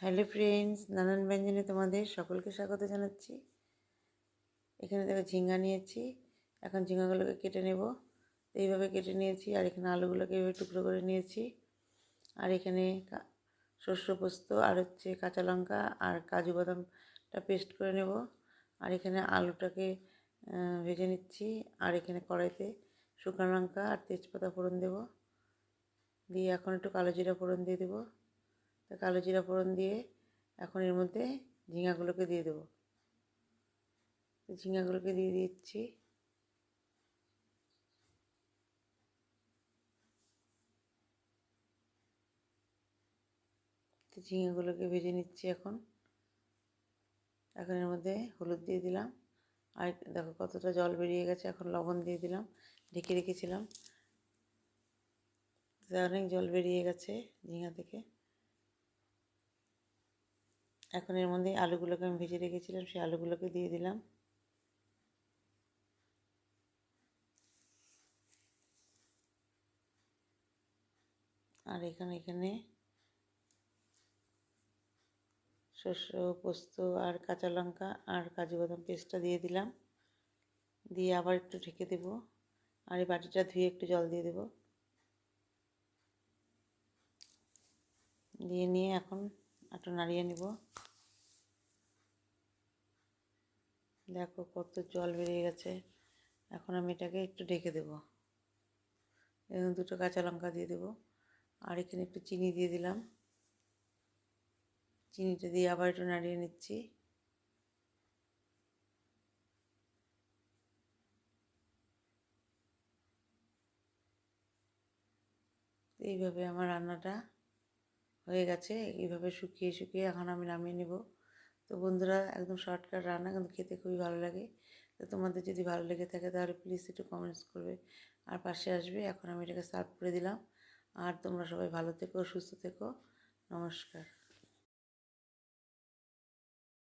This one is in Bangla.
হ্যালো ফ্রেন্ডস, নানান ব্যঞ্জনে তোমাদের সকলকে স্বাগত জানাচ্ছি। এখানে দেখো ঝিঙ্গা নিয়েছি। এখন ঝিঙ্গাগুলোকে কেটে নেব। এইভাবে কেটে নিয়েছি। আর এখানে আলুগুলোকে এইভাবে টুকরো করে নিয়েছি। আর এখানে শস্য পোস্ত আর কাঁচা লঙ্কা আর কাজু বাদামটা পেস্ট করে নেব। আর এখানে আলুটাকে ভেজে নিচ্ছি। আর এখানে কড়াইতে শুকনো লঙ্কা আর তেজপাতা ফোড়ন দেব। দিয়ে এখন একটু কালো জিরা ফোড়ন দিয়ে দেবো। তা কালো জিরা ফোড়ন দিয়ে এখন এর মধ্যে ঝিঙ্গাগুলোকে দিয়ে দেবো। ঝিঙ্গাগুলোকে দিয়ে দিচ্ছি। ঝিঙ্গাগুলোকে ভেজে নিচ্ছি। এখন এর মধ্যে হলুদ দিয়ে দিলাম। আর দেখো কতটা জল বেরিয়ে গেছে। এখন লবণ দিয়ে দিলাম। ঢেকে রেখেছিলাম, অনেক জল বেরিয়ে গেছে ঝিঙ্গা থেকে। এখন এর মধ্যে আলুগুলোকে আমি ভেজে রেখেছিলাম, সেই আলুগুলোকে দিয়ে দিলাম। আর এখানে শস্য পোস্ত আর কাঁচা লঙ্কা আর কাজু বাদাম পেস্টটা দিয়ে দিলাম। দিয়ে আবার একটু ঢেকে দেবো। আর এই বাটিটা ধুয়ে একটু জল দিয়ে দেবো। দিয়ে নিয়ে এখন একটু নাড়িয়ে নেব। দেখো কত জল বেরিয়ে গেছে। এখন আমি এটাকে একটু ঢেকে দেবো। এবং দুটো কাঁচা লঙ্কা দিয়ে দেবো। আর এখানে একটু চিনি দিয়ে দিলাম। চিনিটা দিয়ে আবার একটু নাড়িয়ে নিচ্ছি। এইভাবে আমার রান্নাটা হয়ে গেছে। এইভাবে শুকিয়ে শুকিয়ে এখন আমি নামিয়ে নেব। তো বন্ধুরা, একদম শর্টকাট রান্না, কিন্তু খেতে খুবই ভালো লাগে। তো তোমাদের যদি ভালো লেগে থাকে তাহলে প্লিজ একটু কমেন্টস করবে আর পাশে আসবে। এখন আমি এটাকে সার্ভ করে দিলাম। আর তোমরা সবাই ভালো থেকো, সুস্থ থেকো। নমস্কার।